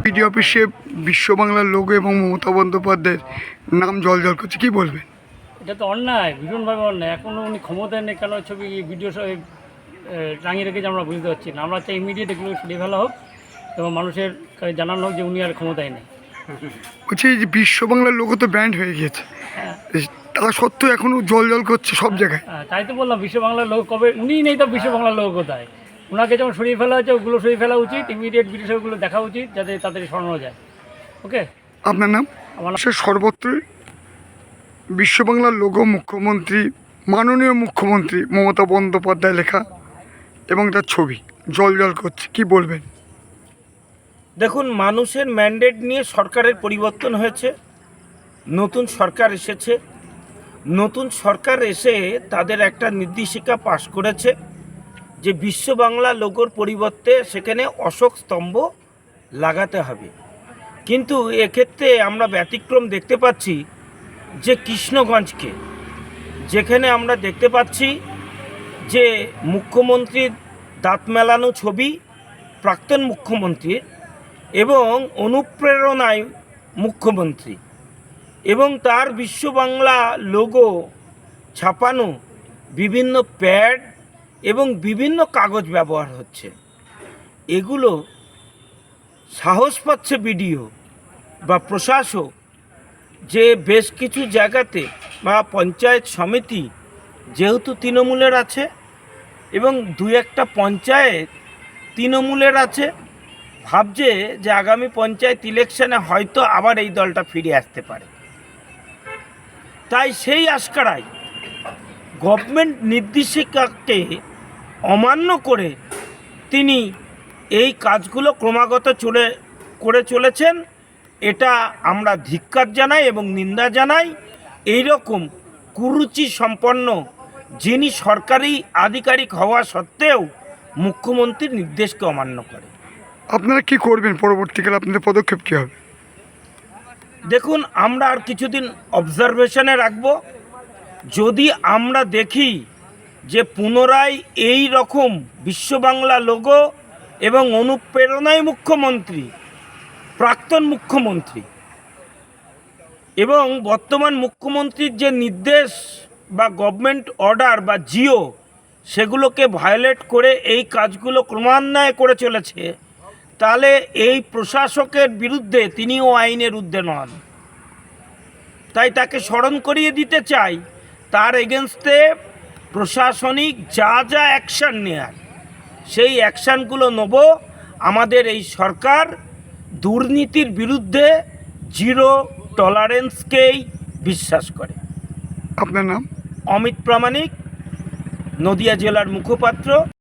BDO অফিসে বিশ্ব বাংলার লোগো এবং মমতা বন্দ্যোপাধ্যায়ের নাম জল করছে, কি বলবেন? এটা তো অন্যায়, ভীষণভাবে অন্যায়। এখনও উনি ক্ষমতায় নেই, কেন ছবি ভিডিও টাঙিয়ে রেখেছে আমরা বুঝতে পারছি না। আমরা চাই ইমিডিয়েট এগুলো সরিয়ে ফেলা হোক এবং মানুষের কাছে জানানো হোক যে উনি আর ক্ষমতায় নেই। বলছি যে বিশ্ব বাংলার লোগো তো ব্যান্ড হয়ে গিয়েছে, তা সত্ত্বেও এখনও জল করছে সব জায়গায়। তাই তো বললাম, বিশ্ব বাংলার লোক কবে উনিই নেই, তো বিশ্ব বাংলার লোক কোথায়? ওনাকে যেমন সরিয়ে ফেলা হয়েছে, ওগুলো সরিয়ে ফেলা উচিত, ইমিডিয়েট বিষয়গুলো দেখা উচিত যাতে তাদের সরানো যায়। ওকে, আপনার নাম? আমার সে সর্বত্রই বিশ্ব বাংলার লোগো মুখ্যমন্ত্রী, মাননীয় মুখ্যমন্ত্রী মমতা বন্দ্যোপাধ্যায় লেখা এবং তার ছবি জল করছে, কি বলবেন? দেখুন, মানুষের ম্যান্ডেট নিয়ে সরকারের পরিবর্তন হয়েছে, নতুন সরকার এসেছে। নতুন সরকার এসে তাদের একটা নির্দেশিকা পাশ করেছে যে বিশ্ব বাংলা লোগোর পরিবর্তে সেখানে অশোক স্তম্ভ লাগাতে হবে। কিন্তু এক্ষেত্রে আমরা ব্যতিক্রম দেখতে পাচ্ছি যে কৃষ্ণগঞ্জকে, যেখানে আমরা দেখতে পাচ্ছি যে মুখ্যমন্ত্রীর দাঁত মেলানো ছবি প্রাক্তন মুখ্যমন্ত্রীর এবং অনুপ্রেরণায় মুখ্যমন্ত্রী, এবং তার বিশ্ব বাংলা লোগো ছাপানো বিভিন্ন প্যাড এবং বিভিন্ন কাগজ ব্যবহার হচ্ছে। এগুলো সাহস পাচ্ছে বিডিও বা প্রশাসক যে বেশ কিছু জায়গাতে বা পঞ্চায়েত সমিতি যেহেতু তৃণমূলের আছে এবং দু একটা পঞ্চায়েত তৃণমূলের আছে, ভাবছে যে আগামী পঞ্চায়েত ইলেকশনে হয়তো আবার এই দলটা ফিরে আসতে পারে। তাই সেই আশকারায় গভর্নমেন্ট নির্দেশিকাকে অমান্য করে তিনি এই কাজগুলো ক্রমাগত করে চলেছেন। এটা আমরা ধিক্কার জানাই এবং নিন্দা জানাই। এই রকম কুরুচি সম্পন্ন যিনি সরকারি আধিকারিক হওয়া সত্ত্বেও মুখ্যমন্ত্রীর নির্দেশকে অমান্য করে। আপনারা কি করবেন পরবর্তীকালে, আপনাদের পদক্ষেপ কী হবে? দেখুন, আমরা আর কিছুদিন অবজারভেশনে রাখব। যদি আমরা দেখি যে পুনরায় এই রকম বিশ্ব বাংলা লোগো এবং অনুপ্রেরণায় মুখ্যমন্ত্রী, প্রাক্তন মুখ্যমন্ত্রী এবং বর্তমান মুখ্যমন্ত্রীর যে নির্দেশ বা গভর্নমেন্ট অর্ডার বা জিও, সেগুলোকে ভায়োলেট করে এই কাজগুলো ক্রমান্বয়ে করে চলেছে, তাহলে এই প্রশাসকের বিরুদ্ধে তিনিও আইনের ঊর্ধ্বে নন। তাই তাকে স্মরণ করিয়ে দিতে চাই, তার এগেনস্টে প্রশাসনিক যা যা অ্যাকশান নেয়ার সেই অ্যাকশানগুলো নেব। আমাদের এই সরকার দুর্নীতির বিরুদ্ধে জিরো টলারেন্সকেই বিশ্বাস করে। আপনার নাম? অমিত প্রামাণিক, নদিয়া জেলার মুখপাত্র।